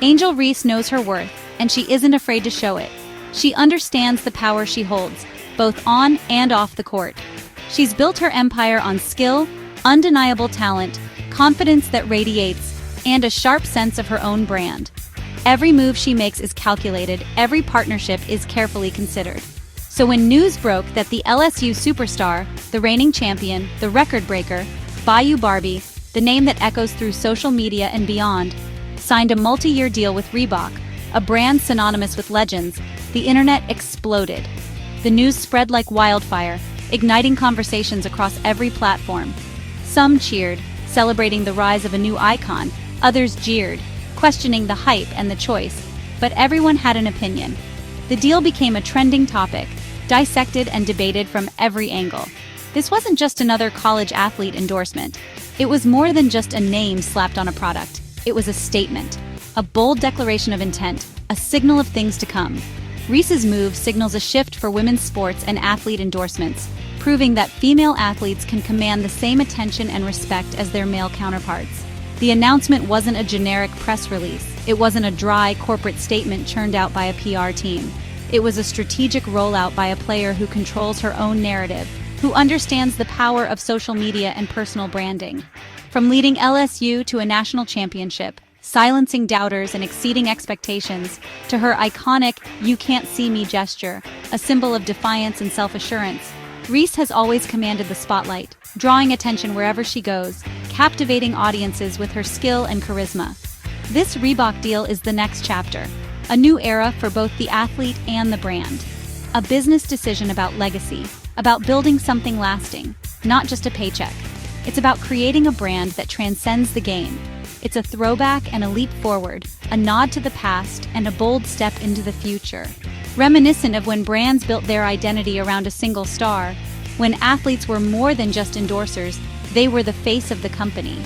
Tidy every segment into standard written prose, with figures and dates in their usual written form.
Angel Reese knows her worth, and she isn't afraid to show it. She understands the power she holds, both on and off the court. She's built her empire on skill, undeniable talent, confidence that radiates, and a sharp sense of her own brand. Every move she makes is calculated, every partnership is carefully considered. So when news broke that the LSU superstar, the reigning champion, the record breaker, Bayou Barbie, the name that echoes through social media and beyond, signed a multi-year deal with Reebok, a brand synonymous with legends, the internet exploded. The news spread like wildfire, igniting conversations across every platform. Some cheered, celebrating the rise of a new icon, others jeered, questioning the hype and the choice, but everyone had an opinion. The deal became a trending topic, dissected and debated from every angle. This wasn't just another college athlete endorsement. It was more than just a name slapped on a product. It was a statement, a bold declaration of intent, a signal of things to come. Reese's move signals a shift for women's sports and athlete endorsements, proving that female athletes can command the same attention and respect as their male counterparts. The announcement wasn't a generic press release. It wasn't a dry corporate statement churned out by a PR team. It was a strategic rollout by a player who controls her own narrative, who understands the power of social media and personal branding. From leading LSU to a national championship, silencing doubters and exceeding expectations, to her iconic "you can't see me" gesture, a symbol of defiance and self-assurance, Reese has always commanded the spotlight, drawing attention wherever she goes, captivating audiences with her skill and charisma. This Reebok deal is the next chapter, a new era for both the athlete and the brand. A business decision about legacy, about building something lasting, not just a paycheck. It's about creating a brand that transcends the game. It's a throwback and a leap forward, a nod to the past and a bold step into the future. Reminiscent of when brands built their identity around a single star, when athletes were more than just endorsers, they were the face of the company.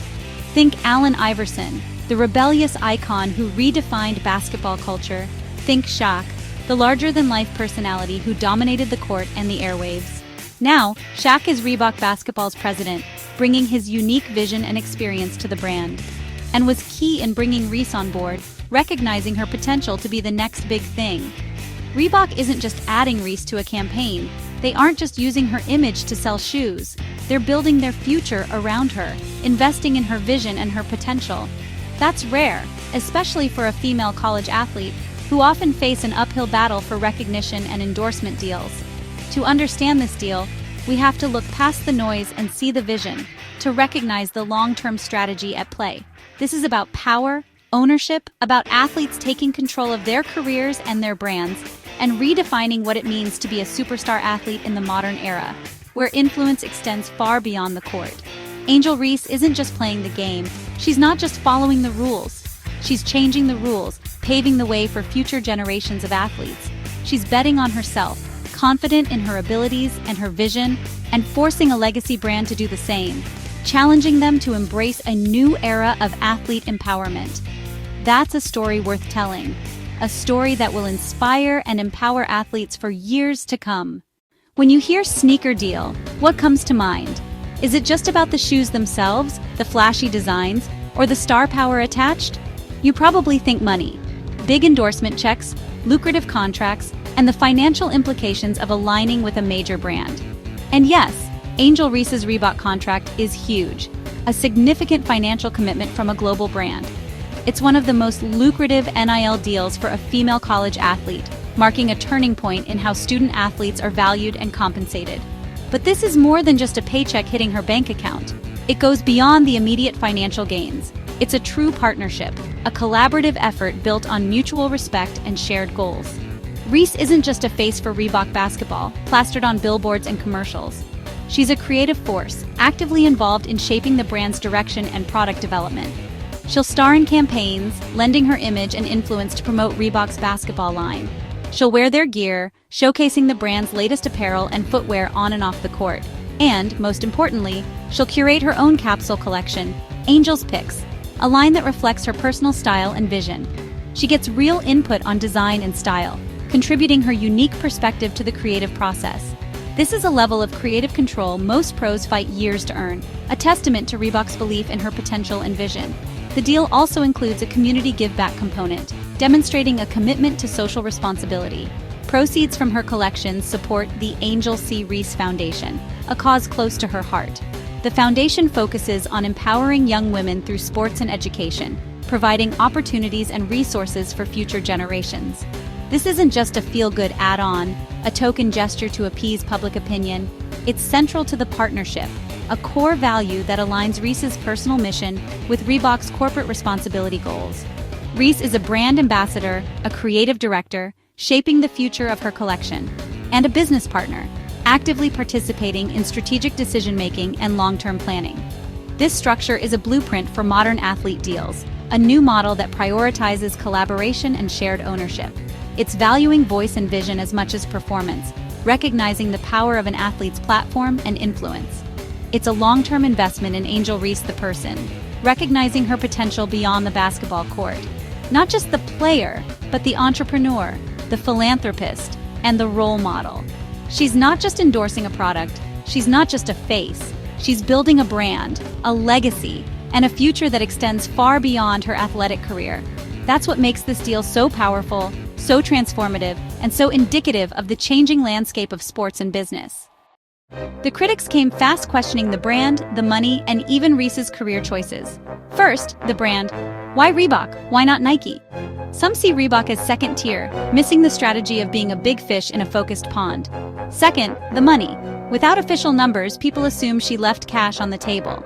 Think Allen Iverson, the rebellious icon who redefined basketball culture. Think Shaq, the larger-than-life personality who dominated the court and the airwaves. Now, Shaq is Reebok Basketball's president, bringing his unique vision and experience to the brand, and was key in bringing Reese on board, recognizing her potential to be the next big thing. Reebok isn't just adding Reese to a campaign. They aren't just using her image to sell shoes. They're building their future around her, investing in her vision and her potential. That's rare, especially for a female college athlete, who often face an uphill battle for recognition and endorsement deals. To understand this deal, we have to look past the noise and see the vision, to recognize the long-term strategy at play. This is about power, ownership, about athletes taking control of their careers and their brands, and redefining what it means to be a superstar athlete in the modern era, where influence extends far beyond the court. Angel Reese isn't just playing the game. She's not just following the rules. She's changing the rules, paving the way for future generations of athletes. She's betting on herself, confident in her abilities and her vision, and forcing a legacy brand to do the same, challenging them to embrace a new era of athlete empowerment. That's a story worth telling, a story that will inspire and empower athletes for years to come. When you hear sneaker deal, what comes to mind? Is it just about the shoes themselves, the flashy designs, or the star power attached? You probably think money, big endorsement checks, lucrative contracts, and the financial implications of aligning with a major brand. And yes, Angel Reese's Reebok contract is huge, a significant financial commitment from a global brand. It's one of the most lucrative NIL deals for a female college athlete, marking a turning point in how student athletes are valued and compensated. But this is more than just a paycheck hitting her bank account. It goes beyond the immediate financial gains. It's a true partnership, a collaborative effort built on mutual respect and shared goals. Reese isn't just a face for Reebok basketball, plastered on billboards and commercials. She's a creative force, actively involved in shaping the brand's direction and product development. She'll star in campaigns, lending her image and influence to promote Reebok's basketball line. She'll wear their gear, showcasing the brand's latest apparel and footwear on and off the court. And, most importantly, she'll curate her own capsule collection, Angel's Picks, a line that reflects her personal style and vision. She gets real input on design and style, contributing her unique perspective to the creative process. This is a level of creative control most pros fight years to earn, a testament to Reebok's belief in her potential and vision. The deal also includes a community give-back component, demonstrating a commitment to social responsibility. Proceeds from her collections support the Angel Reese Foundation, a cause close to her heart. The foundation focuses on empowering young women through sports and education, providing opportunities and resources for future generations. This isn't just a feel-good add-on, a token gesture to appease public opinion. It's central to the partnership, a core value that aligns Reese's personal mission with Reebok's corporate responsibility goals. Reese is a brand ambassador, a creative director, shaping the future of her collection, and a business partner, actively participating in strategic decision-making and long-term planning. This structure is a blueprint for modern athlete deals, a new model that prioritizes collaboration and shared ownership. It's valuing voice and vision as much as performance, recognizing the power of an athlete's platform and influence. It's a long-term investment in Angel Reese the person, recognizing her potential beyond the basketball court. Not just the player, but the entrepreneur, the philanthropist, and the role model. She's not just endorsing a product, she's not just a face, she's building a brand, a legacy, and a future that extends far beyond her athletic career. That's what makes this deal so powerful, so transformative, and so indicative of the changing landscape of sports and business. The critics came fast questioning the brand, the money, and even Reese's career choices. First, the brand. Why Reebok? Why not Nike? Some see Reebok as second tier, missing the strategy of being a big fish in a focused pond. Second, the money. Without official numbers, people assume she left cash on the table.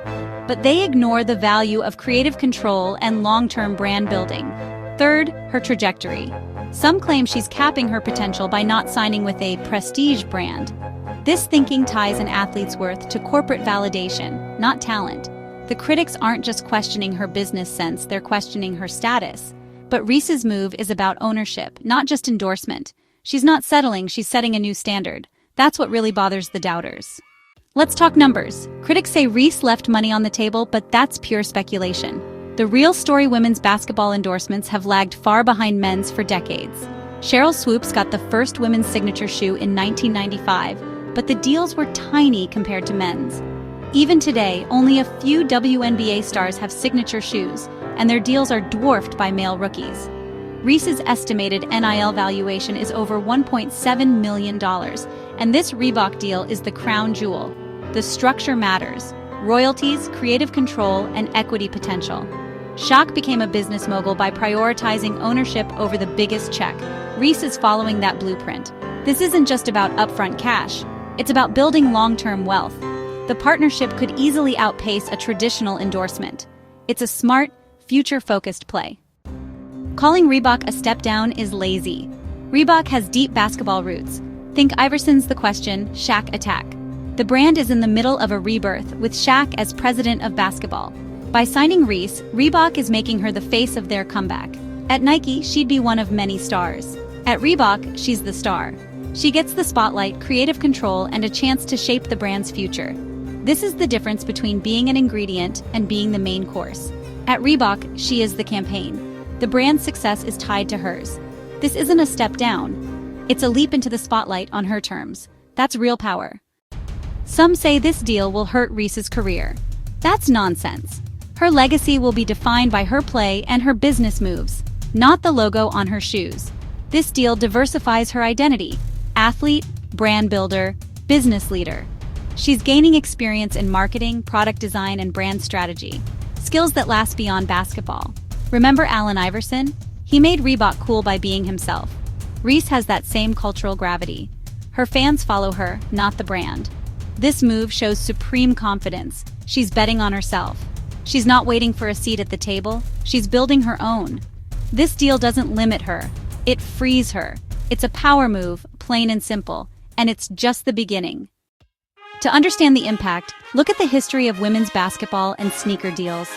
But they ignore the value of creative control and long-term brand building. Third, her trajectory. Some claim she's capping her potential by not signing with a prestige brand. This thinking ties an athlete's worth to corporate validation, not talent. The critics aren't just questioning her business sense, they're questioning her status. But Reese's move is about ownership, not just endorsement. She's not settling, she's setting a new standard. That's what really bothers the doubters. Let's talk numbers. Critics say Reese left money on the table, but that's pure speculation. The real story: women's basketball endorsements have lagged far behind men's for decades. Sheryl Swoopes got the first women's signature shoe in 1995, but the deals were tiny compared to men's. Even today, only a few WNBA stars have signature shoes, and their deals are dwarfed by male rookies. Reese's estimated NIL valuation is over $1.7 million, and this Reebok deal is the crown jewel. The structure matters: royalties, creative control, and equity potential. Shaq became a business mogul by prioritizing ownership over the biggest check. Reese is following that blueprint. This isn't just about upfront cash, it's about building long-term wealth. The partnership could easily outpace a traditional endorsement. It's a smart, future-focused play. Calling Reebok a step down is lazy. Reebok has deep basketball roots. Think Iverson's The Question, Shaq Attack. The brand is in the middle of a rebirth, with Shaq as president of basketball. By signing Reese, Reebok is making her the face of their comeback. At Nike, she'd be one of many stars. At Reebok, she's the star. She gets the spotlight, creative control, and a chance to shape the brand's future. This is the difference between being an ingredient and being the main course. At Reebok, she is the campaign. The brand's success is tied to hers. This isn't a step down. It's a leap into the spotlight on her terms. That's real power. Some say this deal will hurt Reese's career. That's nonsense. Her legacy will be defined by her play and her business moves, not the logo on her shoes. This deal diversifies her identity: athlete, brand builder, business leader. She's gaining experience in marketing, product design, and brand strategy, skills that last beyond basketball. Remember Allen Iverson? He made Reebok cool by being himself. Reese has that same cultural gravity. Her fans follow her, not the brand. This move shows supreme confidence. She's betting on herself. She's not waiting for a seat at the table, she's building her own. This deal doesn't limit her, it frees her. It's a power move, plain and simple, and it's just the beginning. To understand the impact, look at the history of women's basketball and sneaker deals.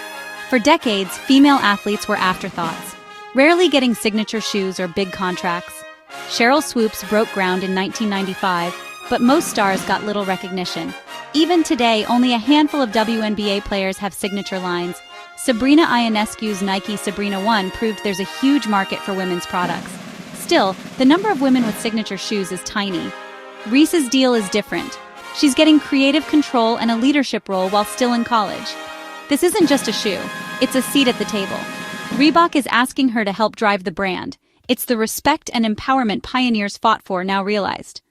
For decades, female athletes were afterthoughts, rarely getting signature shoes or big contracts. Sheryl Swoopes broke ground in 1995, but most stars got little recognition. Even today, only a handful of WNBA players have signature lines. Sabrina Ionescu's Nike Sabrina 1 proved there's a huge market for women's products. Still, the number of women with signature shoes is tiny. Reese's deal is different. She's getting creative control and a leadership role while still in college. This isn't just a shoe, it's a seat at the table. Reebok is asking her to help drive the brand. It's the respect and empowerment pioneers fought for now realized.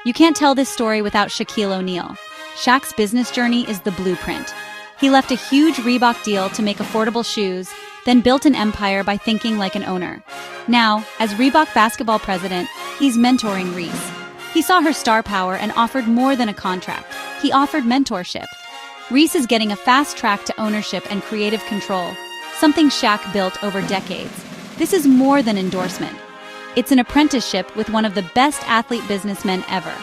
You can't tell this story without Shaquille O'Neal. Shaq's business journey is the blueprint. He left a huge Reebok deal to make affordable shoes, then built an empire by thinking like an owner. Now, as Reebok basketball president, he's mentoring Reese. He saw her star power and offered more than a contract. He offered mentorship. Reese is getting a fast track to ownership and creative control, something Shaq built over decades. This is more than endorsement. It's an apprenticeship with one of the best athlete businessmen ever.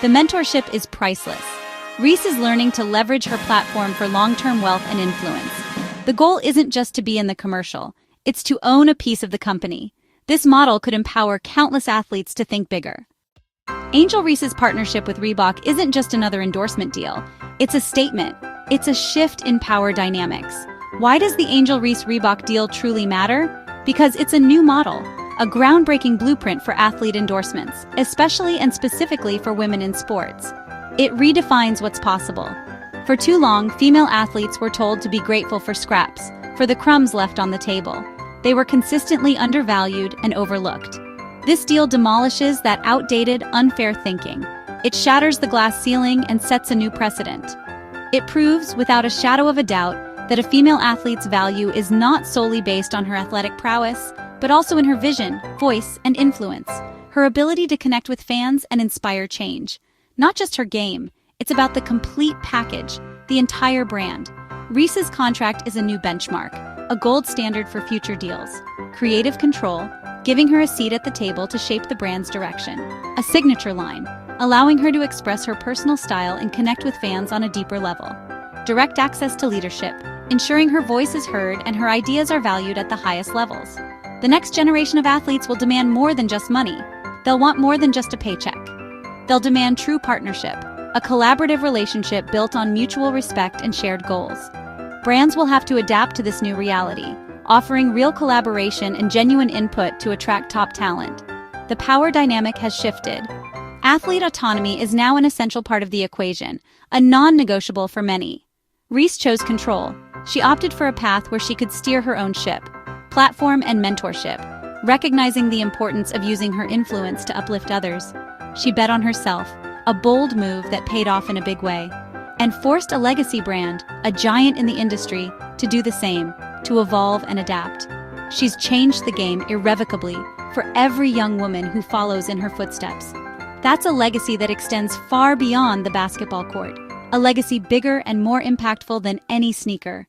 The mentorship is priceless. Reese is learning to leverage her platform for long-term wealth and influence. The goal isn't just to be in the commercial, it's to own a piece of the company. This model could empower countless athletes to think bigger. Angel Reese's partnership with Reebok isn't just another endorsement deal. It's a statement. It's a shift in power dynamics. Why does the Angel Reese Reebok deal truly matter? Because it's a new model, a groundbreaking blueprint for athlete endorsements, especially and specifically for women in sports. It redefines what's possible. For too long, female athletes were told to be grateful for scraps, for the crumbs left on the table. They were consistently undervalued and overlooked. This deal demolishes that outdated, unfair thinking. It shatters the glass ceiling and sets a new precedent. It proves, without a shadow of a doubt, that a female athlete's value is not solely based on her athletic prowess, but also in her vision, voice, and influence, her ability to connect with fans and inspire change. Not just her game, it's about the complete package, the entire brand. Reese's contract is a new benchmark, a gold standard for future deals. Creative control, giving her a seat at the table to shape the brand's direction. A signature line, allowing her to express her personal style and connect with fans on a deeper level. Direct access to leadership, ensuring her voice is heard and her ideas are valued at the highest levels. The next generation of athletes will demand more than just money. They'll want more than just a paycheck. They'll demand true partnership, a collaborative relationship built on mutual respect and shared goals. Brands will have to adapt to this new reality, offering real collaboration and genuine input to attract top talent. The power dynamic has shifted. Athlete autonomy is now an essential part of the equation, a non-negotiable for many. Reese chose control. She opted for a path where she could steer her own ship, platform and mentorship, recognizing the importance of using her influence to uplift others. She bet on herself, a bold move that paid off in a big way, and forced a legacy brand, a giant in the industry, to do the same, to evolve and adapt. She's changed the game irrevocably for every young woman who follows in her footsteps. That's a legacy that extends far beyond the basketball court, a legacy bigger and more impactful than any sneaker.